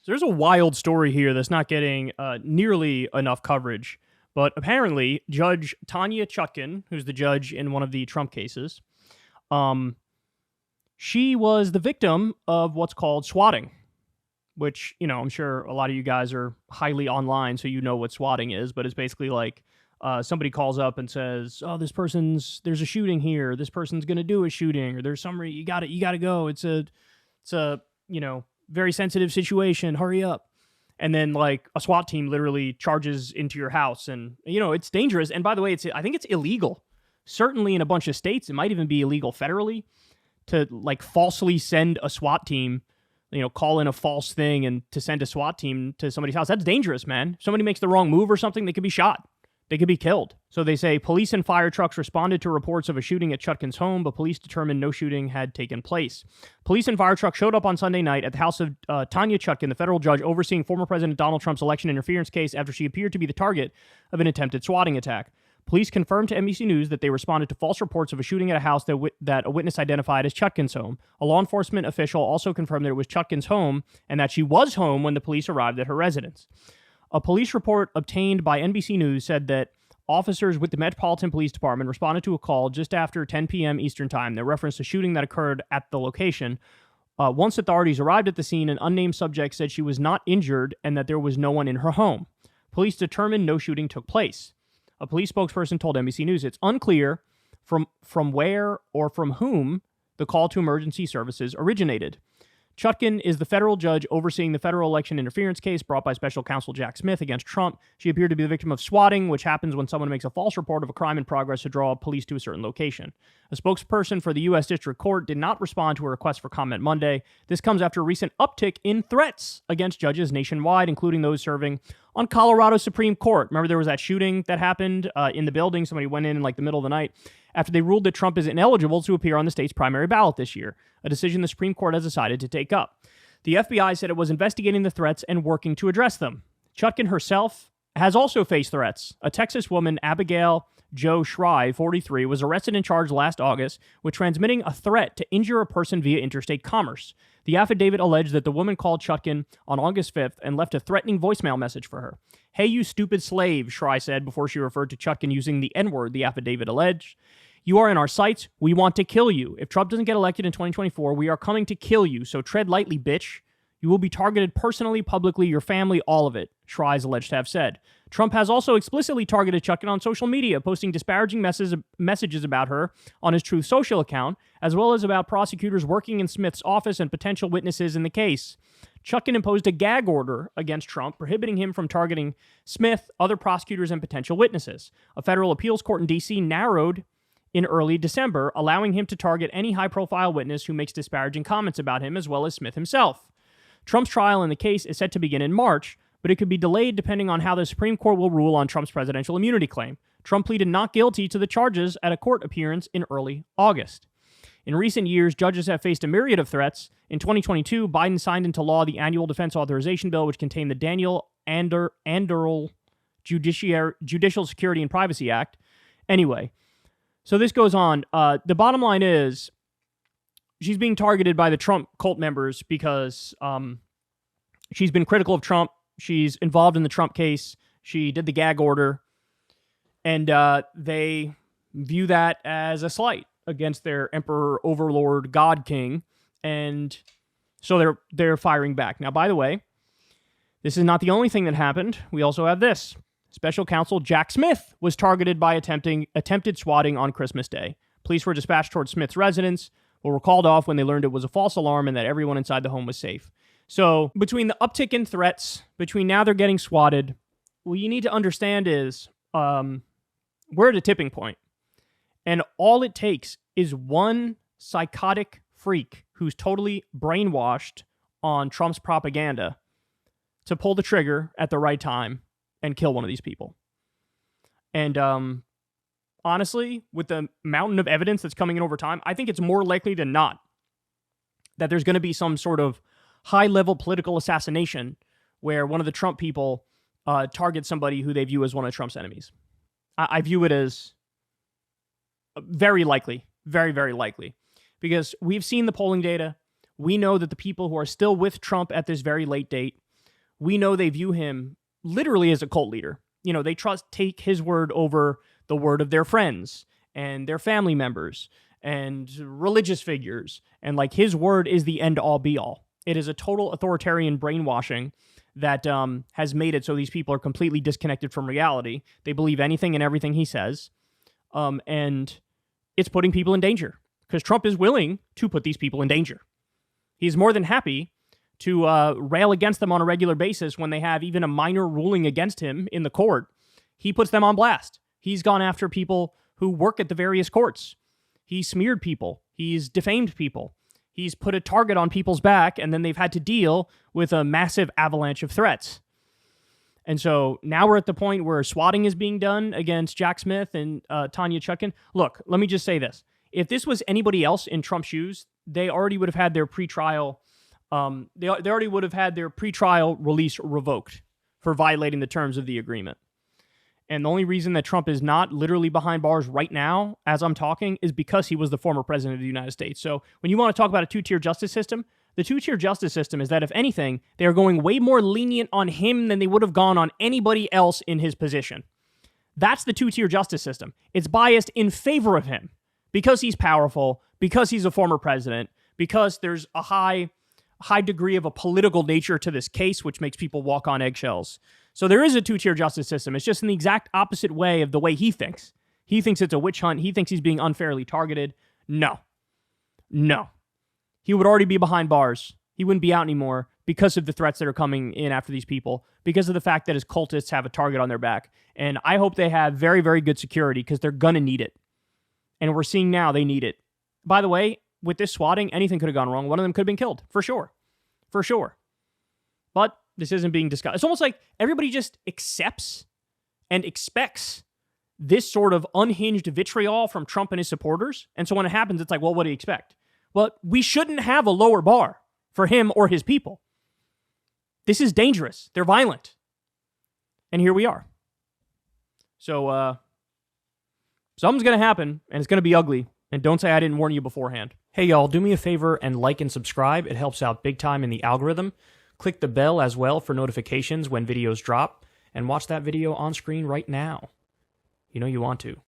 So there's a wild story here that's not getting nearly enough coverage. But apparently, Judge Tanya Chutkan, who's the judge in one of the Trump cases, she was the victim of what's called swatting, which, you know, I'm sure a lot of you guys are highly online, so you know what swatting is, but it's basically like somebody calls up and says, oh, there's a shooting here, this person's going to do a shooting, or there's somebody, you got to go. It's a, you know, very sensitive situation, hurry up. And then, like, a SWAT team literally charges into your house, and, you know, it's dangerous. And by the way, I think it's illegal. Certainly in a bunch of states, it might even be illegal federally to, like, falsely send a SWAT team, you know, call in a false thing and to send a SWAT team to somebody's house. That's dangerous, man. If somebody makes the wrong move or something, they could be shot. They could be killed. So they say police and fire trucks responded to reports of a shooting at Chutkan's home, but police determined no shooting had taken place. Police and fire trucks showed up on Sunday night at the house of Tanya Chutkan, the federal judge overseeing former President Donald Trump's election interference case after she appeared to be the target of an attempted swatting attack. Police confirmed to NBC News that they responded to false reports of a shooting at a house that a witness identified as Chutkan's home. A law enforcement official also confirmed that it was Chutkan's home and that she was home when the police arrived at her residence. A police report obtained by NBC News said that officers with the Metropolitan Police Department responded to a call just after 10 p.m. Eastern Time that referenced a shooting that occurred at the location. Once authorities arrived at the scene, an unnamed subject said she was not injured and that there was no one in her home. Police determined no shooting took place. A police spokesperson told NBC News it's unclear from where or from whom the call to emergency services originated. Chutkan is the federal judge overseeing the federal election interference case brought by special counsel Jack Smith against Trump. She appeared to be the victim of swatting, which happens when someone makes a false report of a crime in progress to draw police to a certain location. A spokesperson for the U.S. District Court did not respond to a request for comment Monday. This comes after a recent uptick in threats against judges nationwide, including those serving on Colorado Supreme Court. Remember, there was that shooting that happened in the building. Somebody went in like the middle of the night after they ruled that Trump is ineligible to appear on the state's primary ballot this year, a decision the Supreme Court has decided to take up. The FBI said it was investigating the threats and working to address them. Chutkan herself has also faced threats. A Texas woman, Abigail Jo Schrei, 43, was arrested and charged last August with transmitting a threat to injure a person via interstate commerce. The affidavit alleged that the woman called Chutkan on August 5th and left a threatening voicemail message for her. "Hey, you stupid slave," Schrei said before she referred to Chutkan using the N-word, the affidavit alleged. "You are in our sights. We want to kill you. If Trump doesn't get elected in 2024, we are coming to kill you. So tread lightly, bitch. You will be targeted personally, publicly, your family, all of it," Schrei is alleged to have said. Trump has also explicitly targeted Chutkan on social media, posting disparaging messages about her on his Truth Social account, as well as about prosecutors working in Smith's office and potential witnesses in the case. Chutkan imposed a gag order against Trump, prohibiting him from targeting Smith, other prosecutors, and potential witnesses. A federal appeals court in D.C. narrowed in early December, allowing him to target any high-profile witness who makes disparaging comments about him, as well as Smith himself. Trump's trial in the case is set to begin in March, but it could be delayed depending on how the Supreme Court will rule on Trump's presidential immunity claim. Trump pleaded not guilty to the charges at a court appearance in early August. In recent years, judges have faced a myriad of threats. In 2022, Biden signed into law the annual defense authorization bill, which contained the Daniel Anderl Judicial Security and Privacy Act. Anyway, so this goes on. The bottom line is, she's being targeted by the Trump cult members because she's been critical of Trump. She's involved in the Trump case. She did the gag order. And they view that as a slight against their emperor, overlord, God king. And so they're firing back. Now, by the way, this is not the only thing that happened. We also have this. Special counsel Jack Smith was targeted by attempted swatting on Christmas Day. Police were dispatched towards Smith's residence, but were called off when they learned it was a false alarm and that everyone inside the home was safe. So between the uptick in threats, between now they're getting swatted, what you need to understand is we're at a tipping point. And all it takes is one psychotic freak who's totally brainwashed on Trump's propaganda to pull the trigger at the right time and kill one of these people. And honestly, with the mountain of evidence that's coming in over time, I think it's more likely than not that there's going to be some sort of high-level political assassination where one of the Trump people targets somebody who they view as one of Trump's enemies. I view it as very likely, very, very likely, because we've seen the polling data. We know that the people who are still with Trump at this very late date we know they view him literally as a cult leader. You know, they take his word over the word of their friends and their family members and religious figures. And like his word is the end all be all. It is a total authoritarian brainwashing that has made it so these people are completely disconnected from reality. They believe anything and everything he says. And it's putting people in danger because Trump is willing to put these people in danger. He's more than happy to rail against them on a regular basis when they have even a minor ruling against him in the court. He puts them on blast. He's gone after people who work at the various courts. He's smeared people. He's defamed people. He's put a target on people's back, and then they've had to deal with a massive avalanche of threats. And so now we're at the point where swatting is being done against Jack Smith and Tanya Chutkan. Look, let me just say this. If this was anybody else in Trump's shoes, they already would have had their pretrial they already would have had their pretrial release revoked for violating the terms of the agreement. And the only reason that Trump is not literally behind bars right now, as I'm talking, is because he was the former president of the United States. So when you want to talk about a two-tier justice system, the two-tier justice system is that, if anything, they are going way more lenient on him than they would have gone on anybody else in his position. That's the two-tier justice system. It's biased in favor of him because he's powerful, because he's a former president, because there's a high degree of a political nature to this case, which makes people walk on eggshells. So there is a two-tier justice system. It's just in the exact opposite way of the way he thinks. He thinks it's a witch hunt. He thinks he's being unfairly targeted. No. He would already be behind bars. He wouldn't be out anymore because of the threats that are coming in after these people, because of the fact that his cultists have a target on their back. And I hope they have very, very good security because they're going to need it. And we're seeing now they need it. By the way, with this swatting, anything could have gone wrong. One of them could have been killed, for sure. For sure. But this isn't being discussed. It's almost like everybody just accepts and expects this sort of unhinged vitriol from Trump and his supporters. And so when it happens, it's like, well, what do you expect? Well, we shouldn't have a lower bar for him or his people. This is dangerous. They're violent. And here we are. So, something's going to happen, and it's going to be ugly. And don't say I didn't warn you beforehand. Hey, y'all, do me a favor and like and subscribe. It helps out big time in the algorithm. Click the bell as well for notifications when videos drop. And watch that video on screen right now. You know you want to.